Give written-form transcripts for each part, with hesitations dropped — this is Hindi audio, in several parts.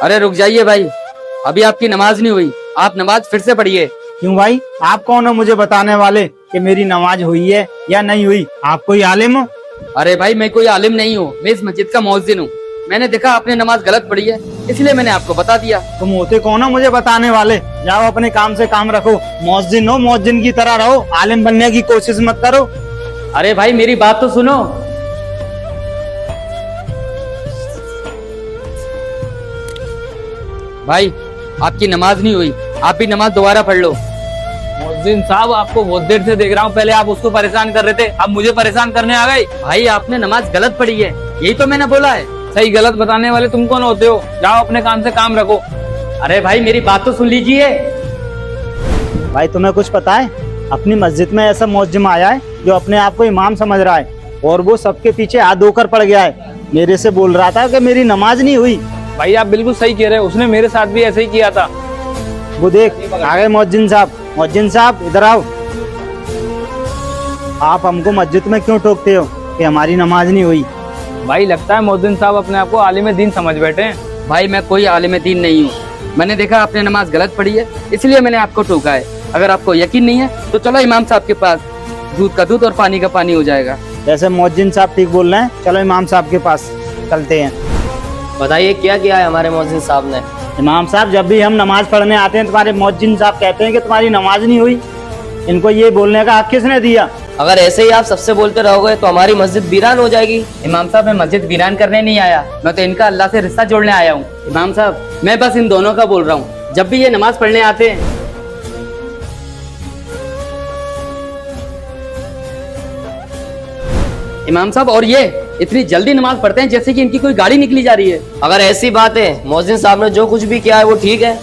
अरे रुक जाइए भाई, अभी आपकी नमाज नहीं हुई, आप नमाज फिर से पढ़िए। क्यों भाई, आप कौन हो मुझे बताने वाले कि मेरी नमाज हुई है या नहीं हुई? आप कोई आलिम हो? अरे भाई मैं कोई आलिम नहीं हूँ, मैं इस मस्जिद का मुअज्जिन हूँ। मैंने देखा आपने नमाज गलत पढ़ी है, इसलिए मैंने आपको बता दिया। तुम होते कौन हो मुझे बताने वाले? जाओ अपने काम से काम रखो। मुअज्जिन हो, मुअज्जिन की तरह रहो, आलिम बनने की कोशिश मत करो। अरे भाई मेरी बात तो सुनो। भाई आपकी नमाज नहीं हुई, आप भी नमाज दोबारा पढ़ लो। मुअज्जिन साहब, आपको बहुत देर से देख रहा हूँ। पहले आप उसको परेशान कर रहे थे, अब मुझे परेशान करने आ गए। भाई आपने नमाज गलत पढ़ी है, यही तो मैंने बोला है। सही गलत बताने वाले तुम कौन होते हो? जाओ अपने काम से काम रखो। अरे भाई मेरी बात तो सुन लीजिए। भाई तुम्हें कुछ पता है? अपनी मस्जिद में ऐसा मुअज्जिम आया है जो अपने आप को इमाम समझ रहा है और वो सबके पीछे हाथ धोकर पड़ गया है। मेरे से बोल रहा था कि मेरी नमाज नहीं हुई। भाई आप बिल्कुल सही कह रहे हो, उसने मेरे साथ भी ऐसे ही किया था। वो देख आ गए मुअज्जिन साहब। मुअज्जिन साहब इधर आओ। आप हमको मस्जिद में क्यों टोकते हो कि हमारी नमाज नहीं हुई? भाई लगता है मुअज्जिन साहब अपने आप को आलिम दीन समझ बैठे हैं। भाई मैं कोई आलिम दीन नहीं हूँ, मैंने देखा आपने नमाज गलत पढ़ी है, इसलिए मैंने आपको टोका है। अगर आपको यकीन नहीं है तो चलो इमाम साहब के पास, दूध का दूध और पानी का पानी हो जाएगा। जैसे मुअज्जिन साहब ठीक बोल रहे हैं, चलो इमाम साहब के पास चलते हैं। बताइए क्या किया है हमारे मुअज्जिन साहब ने? इमाम साहब, जब भी हम नमाज पढ़ने आते हैं तुम्हारे मुअज्जिन साहब कहते हैं कि तुम्हारी नमाज नहीं हुई। इनको ये बोलने का हक किसने दिया? अगर ऐसे ही आप सबसे बोलते रहोगे तो हमारी मस्जिद वीरान हो जाएगी। इमाम साहब मैं मस्जिद वीरान करने नहीं आया, मैं तो इनका अल्लाह से रिश्ता जोड़ने आया हूँ। इमाम साहब मैं बस इन दोनों का बोल रहा हूँ, जब भी ये नमाज पढ़ने आते हैं। इमाम साहब और ये इतनी जल्दी नमाज पढ़ते हैं जैसे कि इनकी कोई गाड़ी निकली जा रही है। अगर ऐसी बात है, मुअज्जिन साहब ने जो कुछ भी किया है वो ठीक है।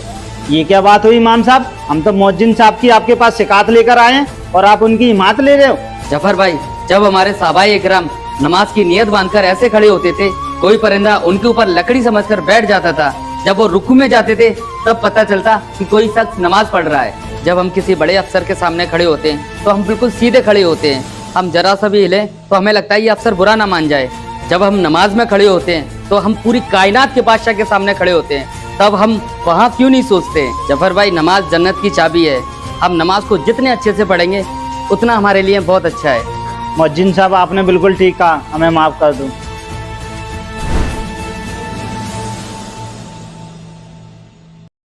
ये क्या बात हुई इमाम साहब? हम तो मुअज्जिन साहब की आपके पास शिकायत लेकर आए हैं और आप उनकी हिमायत ले रहे हो। जफर भाई, जब हमारे साहबाए इकराम नमाज की नियत बांधकर ऐसे खड़े होते थे, कोई परिंदा उनके ऊपर लकड़ी समझकर बैठ जाता था। जब वो रुकू में जाते थे तब पता चलता कि कोई शख्स नमाज पढ़ रहा है। जब हम किसी बड़े अफसर के सामने खड़े होते हैं तो हम बिल्कुल सीधे खड़े होते हैं, हम जरा सा भी हिले तो हमें लगता है ये अफसर बुरा ना मान जाए। जब हम नमाज में खड़े होते हैं तो हम पूरी कायनात के बादशाह के सामने खड़े होते हैं, तब हम वहाँ क्यों नहीं सोचते? जफर भाई नमाज जन्नत की चाबी है, हम नमाज को जितने अच्छे से पढ़ेंगे उतना हमारे लिए बहुत अच्छा है। मुअज्जिन साहब आपने बिल्कुल ठीक कहा, हमें माफ कर दो।